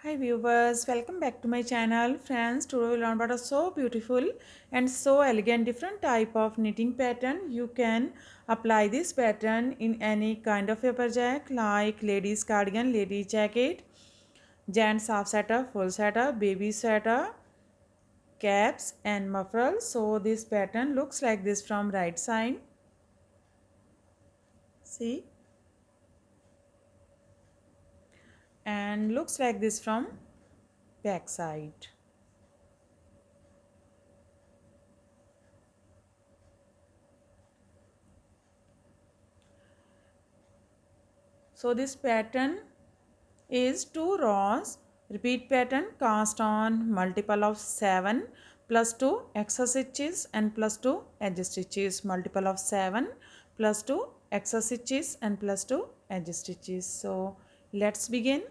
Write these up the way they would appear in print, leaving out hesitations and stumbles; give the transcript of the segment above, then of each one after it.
Hi viewers, welcome back to my channel. Friends, today we'll learn about a so beautiful and so elegant different type of knitting pattern. You can apply this pattern in any kind of a project like ladies cardigan, lady jacket, gents half sweater, full sweater, baby sweater, caps and mufflers. So this pattern looks like this from right side. See, and looks like this from back side. So this pattern is 2 rows. Repeat pattern cast on multiple of 7 plus 2 extra stitches and plus 2 edge stitches. Multiple of 7 plus 2 extra stitches and plus 2 edge stitches. So let's begin.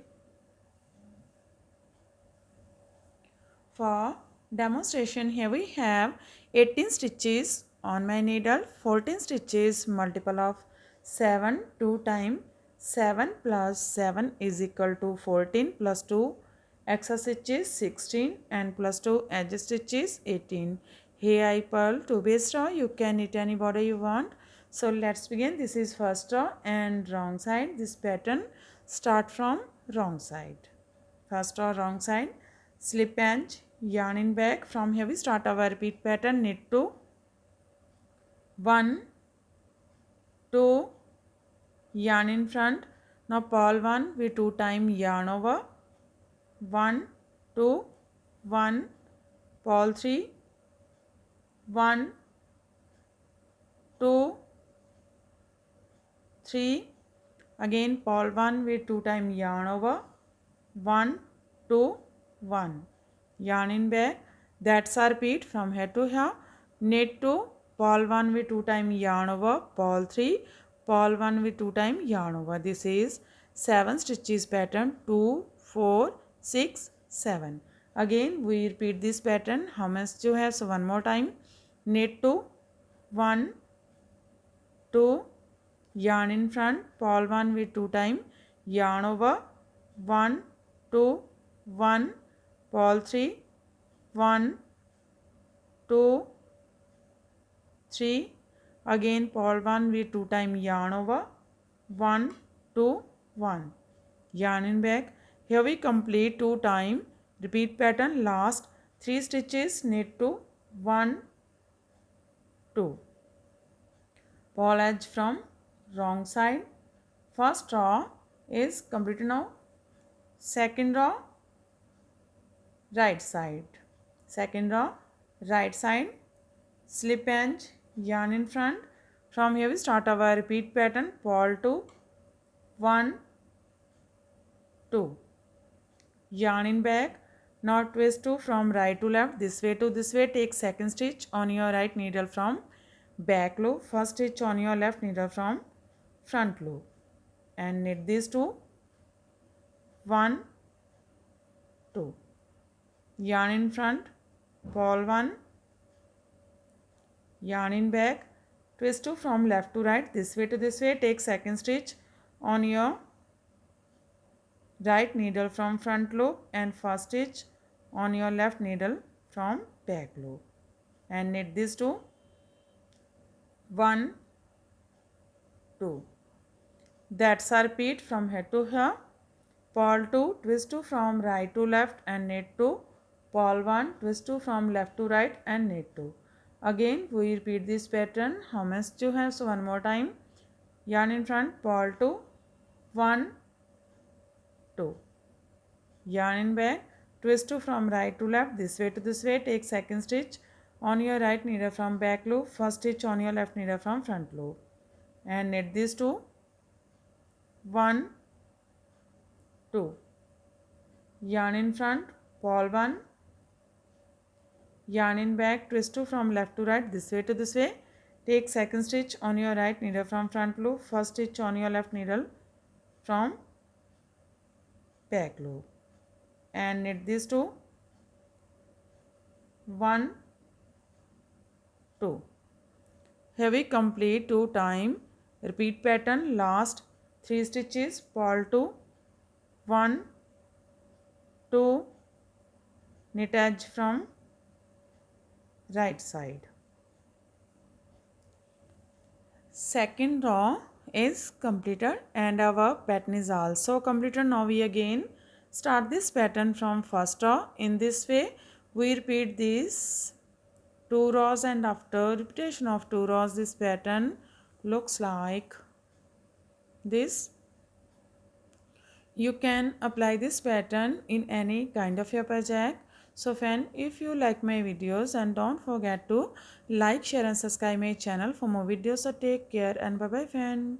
For demonstration, here we have 18 stitches on my needle, 14 stitches, multiple of 7, 2 times 7 plus 7 is equal to 14 plus 2 extra stitches 16 and plus 2 edge stitches 18. Here I purl 2 base row. You can knit any border you want. So let's begin. This is first row and wrong side. This pattern start from wrong side. First row wrong side, slip edge, yarn in back. From here we start our repeat pattern. Knit 2, 1, 2, yarn in front. Now purl 1, we 2 times yarn over, 1, 2, 1, purl 3, 1, 2, 3, again purl 1, we 2 times yarn over, 1, 2, 1, yarn in back. That's our repeat from here to here. Knit 2, purl 1 with 2 times yarn over, purl 3, purl 1 with 2 times yarn over. This is 7 stitches pattern, 2, 4, 6, 7. Again we repeat this pattern. How much you have? So one more time. Knit 2, 1, 2, yarn in front, purl 1 with 2 times yarn over, 1, 2, 1, purl 3, 1, 2, 3, again purl 1 with 2 times yarn over, 1, 2, 1, yarn in back. Here we complete 2 times. Repeat pattern, last 3 stitches, knit 2, 1, 2. Purl edge from wrong side. First row is completed now. Second row right side. Second row right side, slip edge, yarn in front. From here we start our repeat pattern. Purl 2, 1, 2, yarn in back. Now twist 2 from right to left, this way to this way. Take second stitch on your right needle from back loop, first stitch on your left needle from front loop, and knit these two, 1, 2, yarn in front, purl 1, yarn in back, twist 2 from left to right, this way to this way. Take second stitch on your right needle from front loop and first stitch on your left needle from back loop, and knit these two, 1, 2. That's our repeat from here to here. Purl 2, twist 2 from right to left and knit 2, purl 1, twist 2 from left to right and knit 2. Again we repeat this pattern. How much you have? So one more time. Yarn in front, purl 2, 1, 2, yarn in back, twist 2 from right to left, this way to this way. Take second stitch on your right needle from back loop, first stitch on your left needle from front loop, and knit these two, 1, 2, yarn in front, purl 1, yarn in back, twist 2 from left to right, this way to this way. Take second stitch on your right needle from front loop, first stitch on your left needle from back loop, and knit these two, 1, 2. Here we complete 2 times. Repeat pattern, last 3 stitches, purl 2, 1, 2 knit edge from right side. Second row is completed and our pattern is also completed. Now we again start this pattern from first row. In this way we repeat these 2 rows, and after repetition of 2 rows this pattern looks like this. You can apply this pattern in any kind of your project. So friend, if you like my videos, and don't forget to like, share and subscribe my channel for more videos. So take care and bye bye friend.